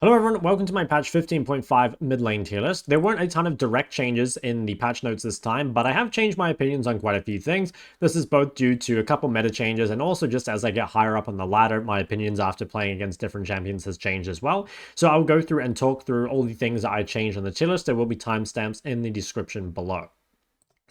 Hello everyone, welcome to my patch 15.5 mid lane tier list. There weren't a ton of direct changes in the patch notes this time, but I have changed my opinions on quite a few things. This is both due to a couple meta changes and also just as I get higher up on the ladder, my opinions after playing against different champions has changed as well. So I'll go through and talk through all the things that I changed on the tier list. There will be timestamps in the description below.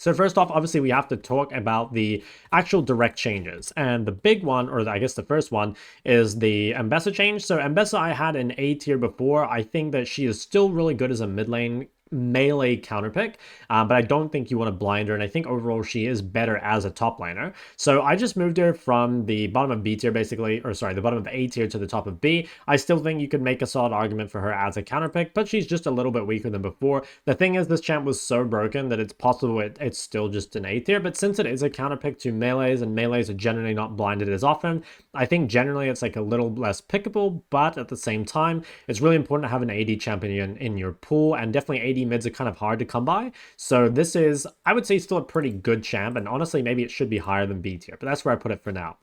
So first off, obviously, we have to talk about the actual direct changes. And the big one, or I guess the first one, is the Ambessa change. So Ambessa I had in A tier before. I think that she is still really good as a mid lane melee counterpick, but I don't think you want to blind her, and I think overall she is better as a top laner. So I just moved her from the bottom of B tier basically, or sorry, the bottom of A tier to the top of B. I still think you could make a solid argument for her as a counterpick, but she's just a little bit weaker than before. The thing is, this champ was so broken that it's possible it's still just an A tier, but since it is a counterpick to melees, and melees are generally not blinded as often, I think generally it's like a little less pickable, but at the same time, it's really important to have an AD champion in your pool, and definitely AD mids are kind of hard to come by. So this is, I would say, still a pretty good champ, and honestly, maybe it should be higher than B tier, but that's where I put it for now.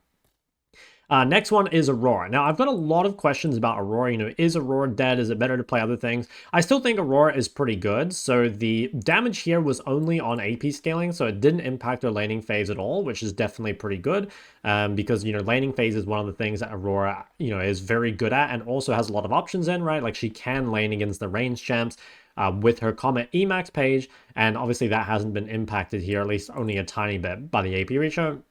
Next one is Aurora. Now, I've got a lot of questions about Aurora. Is Aurora dead? Is it better to play other things? I still think Aurora is pretty good. So the damage here was only on AP scaling, so it didn't impact her laning phase at all, which is definitely pretty good. Because, laning phase is one of the things that Aurora, is very good at and also has a lot of options in, right? Like she can lane against the range champs. With her Comet Emax page, and obviously that hasn't been impacted here, at least only a tiny bit by the AP ratio.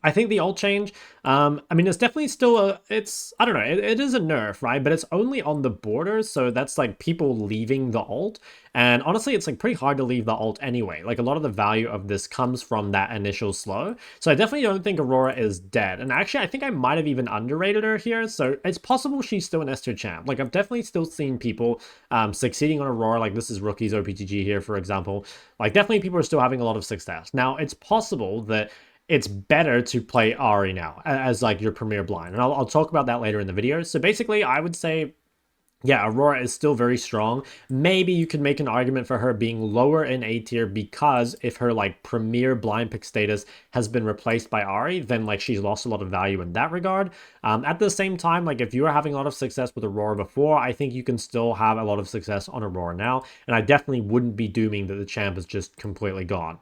I think the ult change, I mean, it's definitely still I don't know, it is a nerf, right? But it's only on the borders, so that's like people leaving the ult. And honestly, it's like pretty hard to leave the ult anyway. Like a lot of the value of this comes from that initial slow. So I definitely don't think Aurora is dead. And actually, I think I might have even underrated her here. So it's possible she's still an S tier champ. Like I've definitely still seen people succeeding on Aurora. Like this is Rookies OPTG here, for example. Like definitely people are still having a lot of success. Now, it's possible that it's better to play Ahri now as like your premier blind. And I'll talk about that later in the video. So basically, I would say, yeah, Aurora is still very strong. Maybe you could make an argument for her being lower in A tier because if her like premier blind pick status has been replaced by Ahri, then like she's lost a lot of value in that regard. At the same time, like if you were having a lot of success with Aurora before, I think you can still have a lot of success on Aurora now. And I definitely wouldn't be dooming that the champ is just completely gone.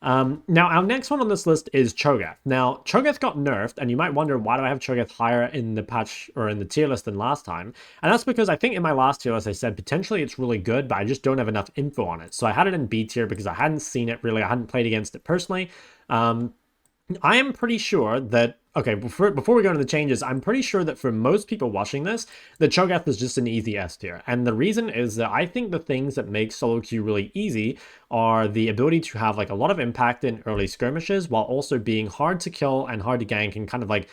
Now, our next one on this list is Cho'Gath. Now, Cho'Gath got nerfed, and you might wonder, why do I have Cho'Gath higher in the patch or in the tier list than last time? And that's because I think in my last tier list, I said potentially it's really good, but I just don't have enough info on it. So I had it in B tier because I hadn't seen it really. I hadn't played against it personally. I am pretty sure that, okay, before we go into the changes, I'm pretty sure that for most people watching this, the Cho'Gath is just an easy S tier. And the reason is that I think the things that make solo queue really easy are the ability to have like a lot of impact in early skirmishes while also being hard to kill and hard to gank and kind of like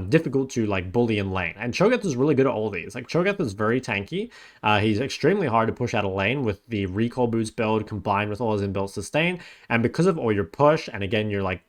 difficult to like bully in lane. And Cho'Gath is really good at all these. Like Cho'Gath is very tanky. He's extremely hard to push out of lane with the recall boost build combined with all his inbuilt sustain. And because of all your push, and again, you're like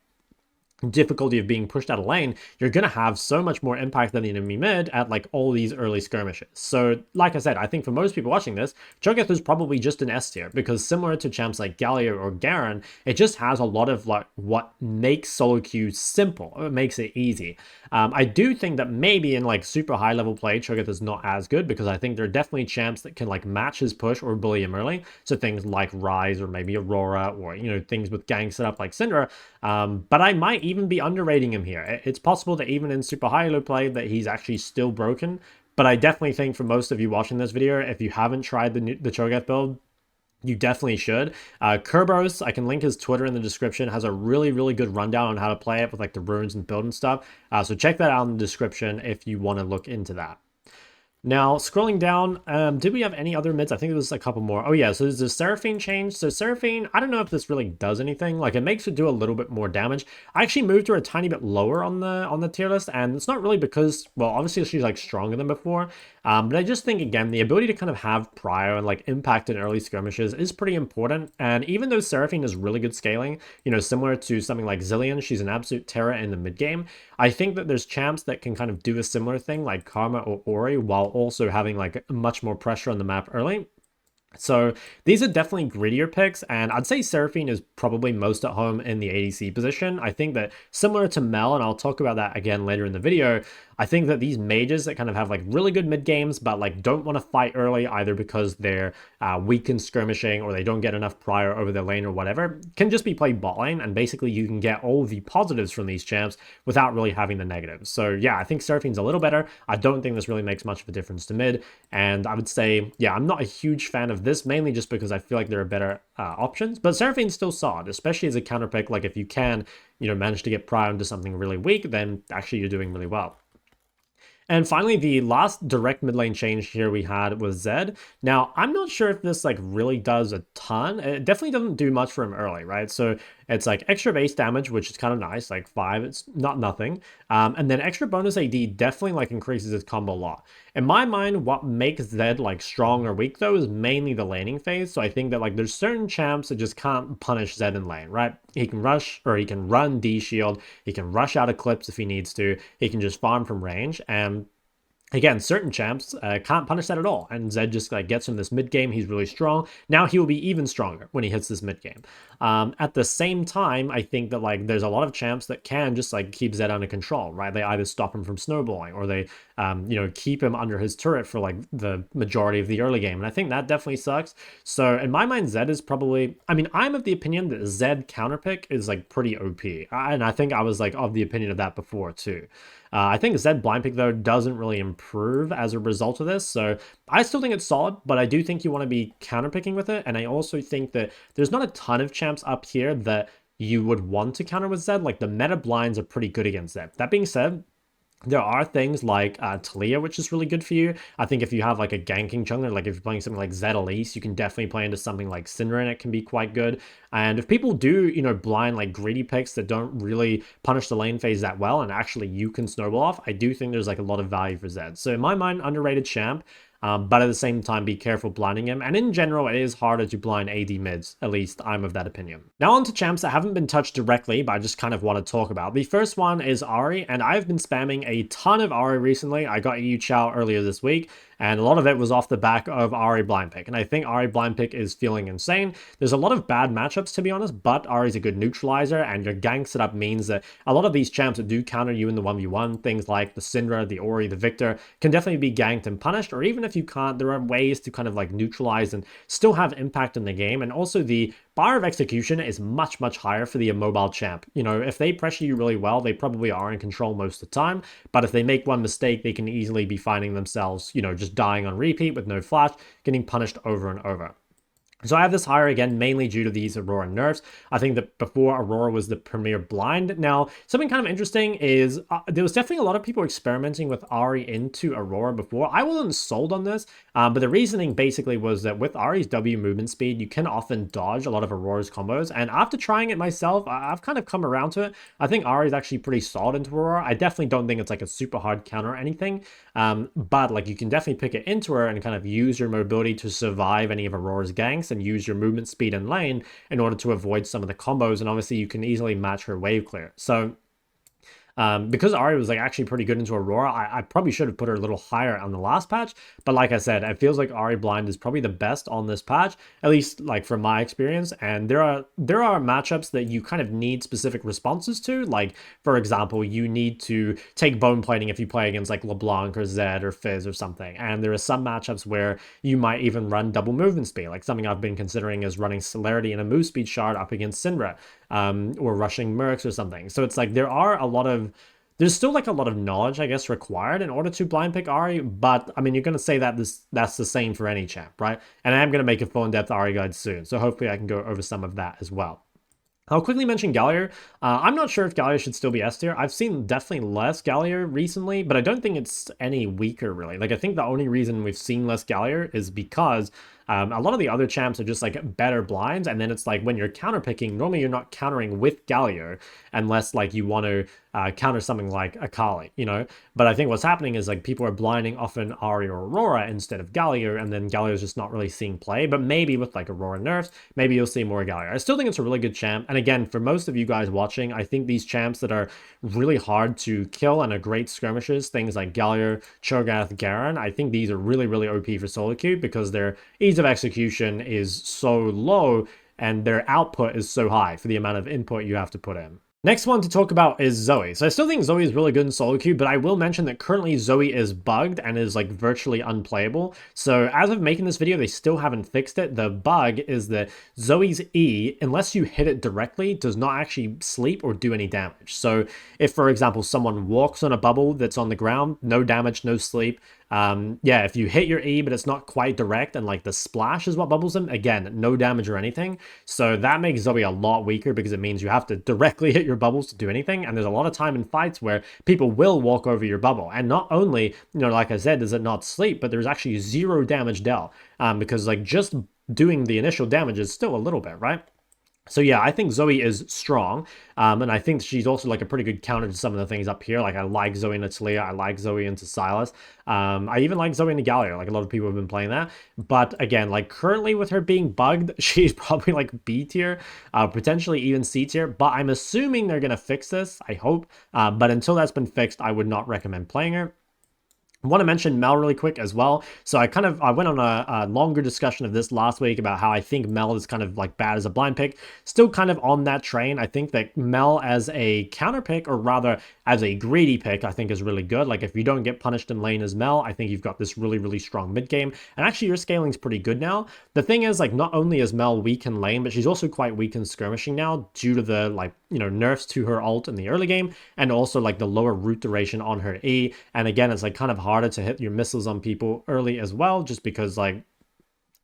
difficulty of being pushed out of lane, you're going to have so much more impact than the enemy mid at like all these early skirmishes. So like I said, I think for most people watching this, Cho'Gath is probably just an S tier because similar to champs like Galio or Garen, it just has a lot of like what makes solo queue simple. It makes it easy. I do think that maybe in like super high level play, Cho'Gath is not as good because I think there are definitely champs that can like match his push or bully him early. So things like Rise or maybe Aurora or, things with gang setup like Syndra. But I might even be underrating him here. It's possible that even in super high low play that he's actually still broken. But I definitely think for most of you watching this video, if you haven't tried the Cho'Gath build, you definitely should. Kerberos, I can link his Twitter in the description, has a really, really good rundown on how to play it with like the runes and build and stuff. So check that out in the description if you want to look into that. Now, scrolling down, did we have any other mids? I think there was a couple more. Oh yeah, so there's the Seraphine change. So Seraphine, I don't know if this really does anything. Like it makes her do a little bit more damage. I actually moved her a tiny bit lower on the tier list, and it's not really because, well, obviously she's like stronger than before. But I just think, again, the ability to kind of have prio and like impact in early skirmishes is pretty important. And even though Seraphine is really good scaling, similar to something like Zilean, she's an absolute terror in the mid game. I think that there's champs that can kind of do a similar thing like Karma or Ori while also having like much more pressure on the map early. So these are definitely grittier picks, and I'd say Seraphine is probably most at home in the ADC position. I think that similar to Mel, and I'll talk about that again later in the video, I think that these mages that kind of have like really good mid games, but like don't want to fight early either because they're weak in skirmishing or they don't get enough prior over their lane or whatever, can just be played bot lane, and basically you can get all the positives from these champs without really having the negatives. So yeah, I think Seraphine's a little better. I don't think this really makes much of a difference to mid, and I would say, yeah, I'm not a huge fan of this, mainly just because I feel like there are better options, but Seraphine's still solid, especially as a counter pick. Like if you can, manage to get prior into something really weak, then actually you're doing really well. And finally, the last direct mid lane change here we had was Zed. Now, I'm not sure if this like really does a ton. It definitely doesn't do much for him early, right? So it's like extra base damage, which is kind of nice, like 5, it's not nothing. And then extra bonus AD definitely like increases his combo a lot. In my mind, what makes Zed like strong or weak though is mainly the laning phase. So I think that like there's certain champs that just can't punish Zed in lane, right? He can rush, or he can run D shield, he can rush out of clips if he needs to, he can just farm from range, and again, certain champs can't punish that at all, and Zed just like gets him this mid game. He's really strong. Now he will be even stronger when he hits this mid game. At the same time, I think that like there's a lot of champs that can just like keep Zed under control, right? They either stop him from snowballing or they keep him under his turret for like the majority of the early game, and I think that definitely sucks. So in my mind, Zed is probably, I mean, I'm of the opinion that Zed counterpick is like pretty OP, and I think I was like of the opinion of that before too. I think Zed blind pick though doesn't really improve as a result of this, so I still think it's solid, but I do think you want to be counterpicking with it, and I also think that there's not a ton of champs up here that you would want to counter with Zed. Like the meta blinds are pretty good against Zed. That being said, there are things like Talia, which is really good for you. I think if you have like a ganking jungler, like if you're playing something like Zed Elise, you can definitely play into something like Syndra and it can be quite good. And if people do, blind like greedy picks that don't really punish the lane phase that well, and actually you can snowball off, I do think there's like a lot of value for Zed. So in my mind, underrated champ. But at the same time, be careful blinding him. And in general, it is harder to blind AD mids. At least I'm of that opinion. Now on to champs that haven't been touched directly, but I just kind of want to talk about. The first one is Ahri, and I've been spamming a ton of Ahri recently. I got EU Chow earlier this week, and a lot of it was off the back of Ahri blind pick. And I think Ahri blind pick is feeling insane. There's a lot of bad matchups, to be honest, but Ahri's a good neutralizer, and your gank setup means that a lot of these champs that do counter you in the 1v1, things like the Syndra, the Ori, the Viktor, can definitely be ganked and punished, or even if you can't, there are ways to kind of like neutralize and still have impact in the game. And also the bar of execution is much, much higher for the immobile champ. If they pressure you really well, they probably are in control most of the time, but if they make one mistake, they can easily be finding themselves, just dying on repeat with no flash, getting punished over and over. So I have this higher again, mainly due to these Aurora nerfs. I think that before Aurora was the premier blind. Now, something kind of interesting is there was definitely a lot of people experimenting with Ahri into Aurora before. I wasn't sold on this, but the reasoning basically was that with Ahri's W movement speed, you can often dodge a lot of Aurora's combos. And after trying it myself, I've kind of come around to it. I think Ahri is actually pretty solid into Aurora. I definitely don't think it's like a super hard counter or anything, but like you can definitely pick it into her and kind of use your mobility to survive any of Aurora's ganks and use your movement speed in lane in order to avoid some of the combos, and obviously you can easily match her wave clear. So because Ahri was like actually pretty good into Aurora, I probably should have put her a little higher on the last patch. But like I said, it feels like Ahri blind is probably the best on this patch, at least like from my experience. And there are matchups that you kind of need specific responses to. Like for example, you need to take bone plating if you play against like LeBlanc or Zed or Fizz or something. And there are some matchups where you might even run double movement speed. Like something I've been considering is running Celerity and a move speed shard up against Syndra, or rushing Mercs or something. So it's like there's still like a lot of knowledge, I guess, required in order to blind pick Ahri, but I mean, you're going to say that that's the same for any champ, right? And I am going to make a full in-depth Ahri guide soon, so hopefully I can go over some of that as well. I'll quickly mention Galio. I'm not sure if Galio should still be S tier. I've seen definitely less Galio recently, but I don't think it's any weaker, really. Like, I think the only reason we've seen less Galio is because a lot of the other champs are just like better blinds, and then it's like when you're counterpicking, normally you're not countering with Galio unless like you want to counter something like Akali, But I think what's happening is like people are blinding often Ahri or Aurora instead of Galio, and then Galio's just not really seeing play. But maybe with like Aurora nerfs, maybe you'll see more Galio. I still think it's a really good champ, and again, for most of you guys watching, I think these champs that are really hard to kill and are great skirmishes, things like Galio, Cho'Gath, Garen, I think these are really, really OP for solo queue because they're easy ease of execution is so low and their output is so high for the amount of input you have to put in. Next one to talk about is Zoe. So I still think Zoe is really good in solo queue, but I will mention that currently Zoe is bugged and is like virtually unplayable. So as of making this video, they still haven't fixed it. The bug is that Zoe's E, unless you hit it directly, does not actually sleep or do any damage. So if, for example, someone walks on a bubble that's on the ground, no damage, no sleep. Yeah, if you hit your E, but it's not quite direct and like the splash is what bubbles them, again, no damage or anything. So that makes Zoe a lot weaker because it means you have to directly hit your bubbles to do anything. And there's a lot of time in fights where people will walk over your bubble. And not only, like I said, does it not sleep, but there's actually 0 damage dealt because like just doing the initial damage is still a little bit, right? So yeah, I think Zoe is strong, and I think she's also like a pretty good counter to some of the things up here. Like I like Zoe into Talia, I like Zoe into Silas. I even like Zoe into Galio, like a lot of people have been playing that. But again, like currently with her being bugged, she's probably like B tier, potentially even C tier. But I'm assuming they're gonna fix this, I hope. But until that's been fixed, I would not recommend playing her. I want to mention Mel really quick as well. So I went on a longer discussion of this last week about how I think Mel is kind of like bad as a blind pick. Still kind of on that train. I think that Mel as a counter pick, or rather as a greedy pick, I think is really good. Like if you don't get punished in lane as Mel, I think you've got this really, really strong mid game. And actually your scaling's pretty good now. The thing is, like, not only is Mel weak in lane, but she's also quite weak in skirmishing now due to the like, nerfs to her ult in the early game, and also like the lower root duration on her E. And again, it's like kind of harder to hit your missiles on people early as well, just because like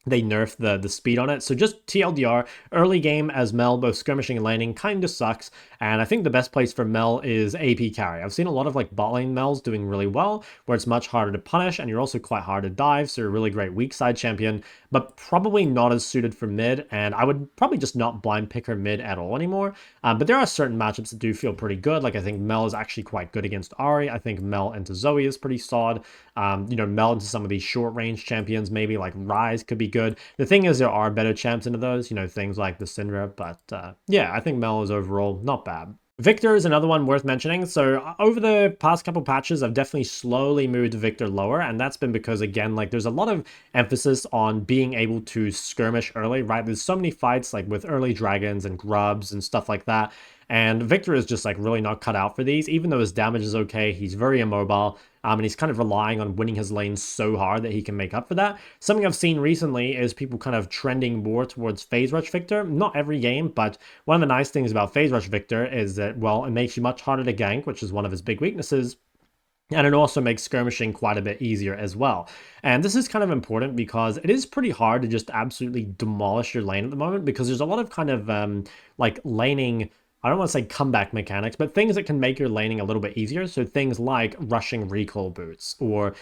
they nerfed the speed on it. So just TLDR, early game as Mel, both skirmishing and laning, kind of sucks. And I think the best place for Mel is AP carry. I've seen a lot of like bot lane Mels doing really well, where it's much harder to punish and you're also quite hard to dive. So you're a really great weak side champion, but probably not as suited for mid. And I would probably just not blind pick her mid at all anymore. But there are certain matchups that do feel pretty good. Like I think Mel is actually quite good against Ahri. I think Mel into Zoe is pretty solid. Mel into some of these short range champions, maybe like Ryze could be good. The thing is, there are better champs into those, things like the Syndra, but yeah, I think Mel is overall not bad. Viktor is another one worth mentioning. So over the past couple patches, I've definitely slowly moved Viktor lower, and that's been because, again, like there's a lot of emphasis on being able to skirmish early, right? There's so many fights like with early dragons and grubs and stuff like that. And Viktor is just like really not cut out for these, even though his damage is okay. He's very immobile, and he's kind of relying on winning his lanes so hard that he can make up for that. Something I've seen recently is people kind of trending more towards Phase Rush Viktor. Not every game, but one of the nice things about Phase Rush Viktor is that, well, it makes you much harder to gank, which is one of his big weaknesses. And it also makes skirmishing quite a bit easier as well. And this is kind of important because it is pretty hard to just absolutely demolish your lane at the moment, because there's a lot of kind of like laning, I don't want to say comeback mechanics, but things that can make your laning a little bit easier. So things like rushing recall boots, or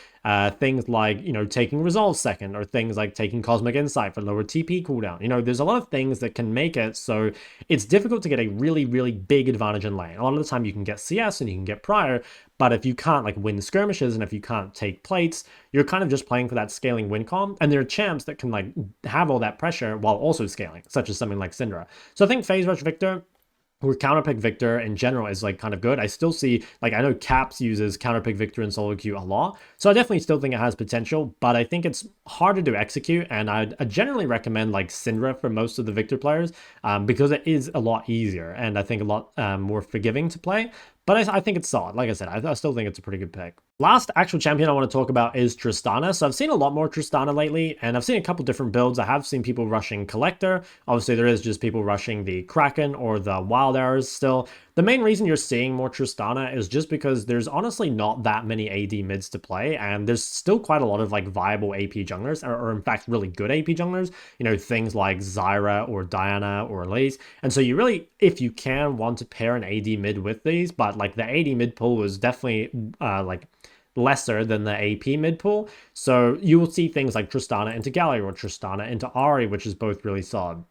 things like, taking resolve second, or things like taking cosmic insight for lower TP cooldown. There's a lot of things that can make it so it's difficult to get a really, really big advantage in lane. A lot of the time you can get CS and you can get prior, but if you can't like win skirmishes and if you can't take plates, you're kind of just playing for that scaling win con. And there are champs that can like have all that pressure while also scaling, such as something like Syndra. So I think Phase Rush Viktor, or counterpick Viktor in general, is like kind of good. I still see, like, I know Caps uses counterpick Viktor in solo queue a lot, so I definitely still think it has potential, but I think it's harder to execute, and I generally recommend like Syndra for most of the Viktor players, because it is a lot easier and I think a lot more forgiving to play. But I think it's solid. Like I said, I still think it's a pretty good pick. Last actual champion I want to talk about is Tristana. So I've seen a lot more Tristana lately, and I've seen a couple different builds. I have seen people rushing Collector. Obviously, there is just people rushing the Kraken or the Wild Arrows still. The main reason you're seeing more Tristana is just because there's honestly not that many AD mids to play, and there's still quite a lot of like viable AP junglers, or in fact really good AP junglers, things like Zyra or Diana or Elise. And so you really, if you can, want to pair an AD mid with these, but like the AD mid pool was definitely like lesser than the AP mid pool. So you will see things like Tristana into Galio or Tristana into Ahri, which is both really solid.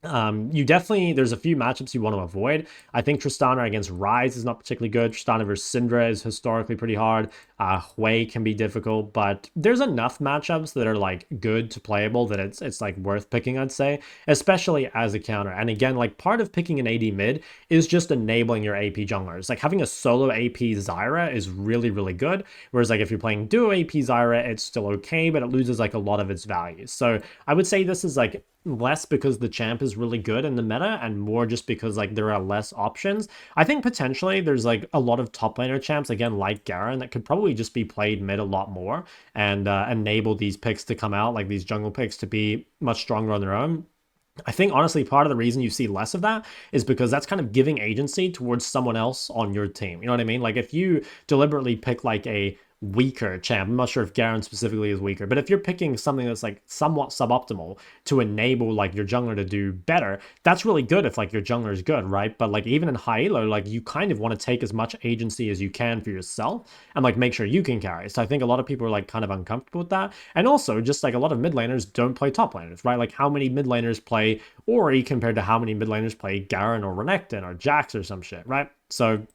There's a few matchups you want to avoid. I think Tristana against Ryze is not particularly good. Tristana versus Syndra is historically pretty hard. Hui can be difficult, but there's enough matchups that are like good to playable that it's like worth picking, I'd say, especially as a counter. And again, like part of picking an AD mid is just enabling your AP junglers. Like having a solo AP Zyra is really, really good. Whereas like if you're playing duo AP Zyra, it's still okay, but it loses like a lot of its value. So I would say this is like less because the champ is really good in the meta and more just because like there are less options. I think potentially there's like a lot of top laner champs, again, like Garen, that could probably just be played mid a lot more and enable these picks to come out, like these jungle picks to be much stronger on their own. I think honestly part of the reason you see less of that is because that's kind of giving agency towards someone else on your team. You know what I mean? Like if you deliberately pick like a weaker champ, I'm not sure if Garen specifically is weaker, but if you're picking something that's like somewhat suboptimal to enable like your jungler to do better, that's really good if like your jungler is good, right? But like even in high elo, like you kind of want to take as much agency as you can for yourself and like make sure you can carry. So I think a lot of people are like kind of uncomfortable with that. And also just like a lot of mid laners don't play top laners, right? Like how many mid laners play Ori compared to how many mid laners play Garen or Renekton or Jax or some shit, right? So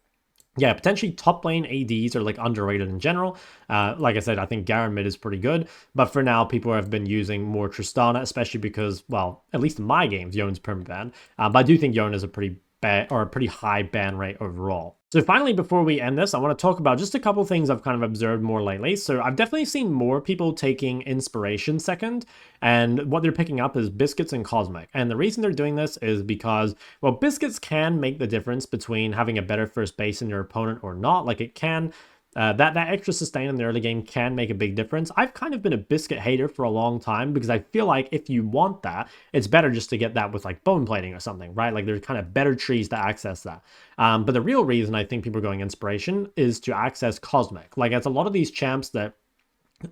yeah, potentially top lane ADs are like underrated in general. Like I said, I think Garen mid is pretty good, but for now, people have been using more Tristana, especially because, well, at least in my games, Yone's permaban. But I do think Yone is a pretty bad or a pretty high ban rate overall. So finally, before we end this, I want to talk about just a couple things I've kind of observed more lately. So I've definitely seen more people taking Inspiration second, and what they're picking up is Biscuits and Cosmic. And the reason they're doing this is because, well, Biscuits can make the difference between having a better first base in your opponent or not. Like it can that extra sustain in the early game can make a big difference. I've kind of been a biscuit hater for a long time because I feel like if you want that, it's better just to get that with like bone plating or something, right? Like there's kind of better trees to access that. But the real reason I think people are going Inspiration is to access Cosmic. Like it's a lot of these champs that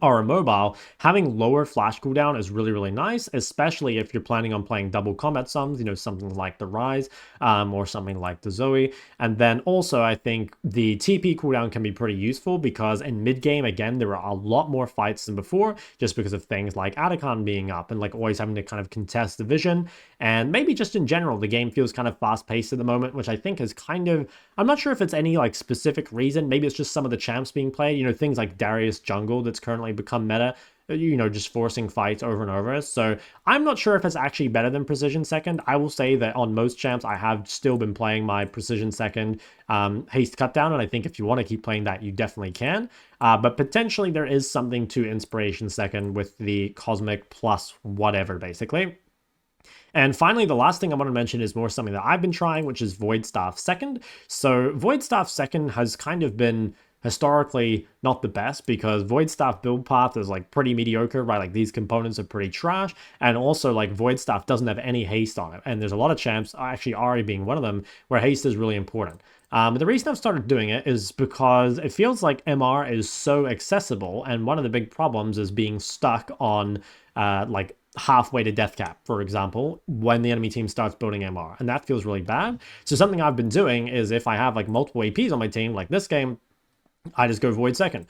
are immobile, having lower flash cooldown is really, really nice, especially if you're planning on playing double combat sums, you know, something like the Ryze or something like the Zoe. And then also, I think the TP cooldown can be pretty useful because in mid-game, again, there are a lot more fights than before just because of things like Atacon being up and like always having to kind of contest the vision. And maybe just in general, the game feels kind of fast-paced at the moment, which I think is kind of, I'm not sure if it's any like specific reason. Maybe it's just some of the champs being played, you know, things like Darius Jungle that's currently become meta, you know, just forcing fights over and over. So I'm not sure if it's actually better than Precision Second. I will say that on most champs, I have still been playing my Precision Second haste cutdown, and I think if you want to keep playing that, you definitely can. But potentially there is something to Inspiration Second with the Cosmic plus whatever, basically. And finally, the last thing I want to mention is more something that I've been trying, which is Void Staff Second. So Void Staff Second has kind of been historically not the best because Void Staff build path is like pretty mediocre, right? Like these components are pretty trash. And also like Void Staff doesn't have any haste on it. And there's a lot of champs, actually Ahri being one of them, where haste is really important. The reason I've started doing it is because it feels like MR is so accessible, and one of the big problems is being stuck on like halfway to death cap, for example, when the enemy team starts building MR, and that feels really bad. So something I've been doing is if I have like multiple APs on my team, like this game, I just go Void Second.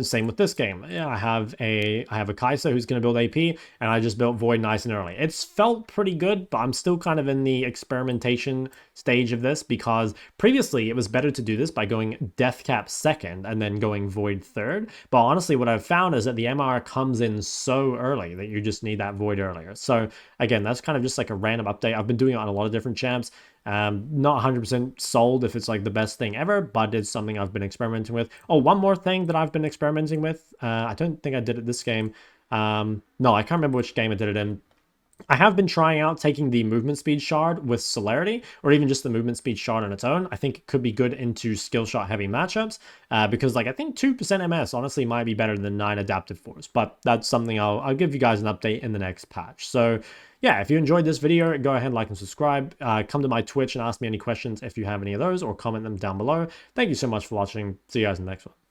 Same with this game. Yeah, I have a Kai'Sa who's going to build AP, and I just built Void nice and early. It's felt pretty good, but I'm still kind of in the experimentation stage of this because previously it was better to do this by going Death Cap second and then going Void third. But honestly, what I've found is that the MR comes in so early that you just need that Void earlier. So again, that's kind of just like a random update. I've been doing it on a lot of different champs. Not 100% sold if it's like the best thing ever, but it's something I've been experimenting with. Oh, one more thing that I've been experimenting with. I don't think I did it this game. No, I can't remember which game I did it in. I have been trying out taking the movement speed shard with celerity, or even just the movement speed shard on its own. I think it could be good into skill shot heavy matchups, because like I think 2% MS honestly might be better than 9 adaptive force, but that's something I'll give you guys an update in the next patch. So yeah, if you enjoyed this video, go ahead, like and subscribe. Come to my Twitch and ask me any questions if you have any of those, or comment them down below. Thank you so much for watching. See you guys in the next one.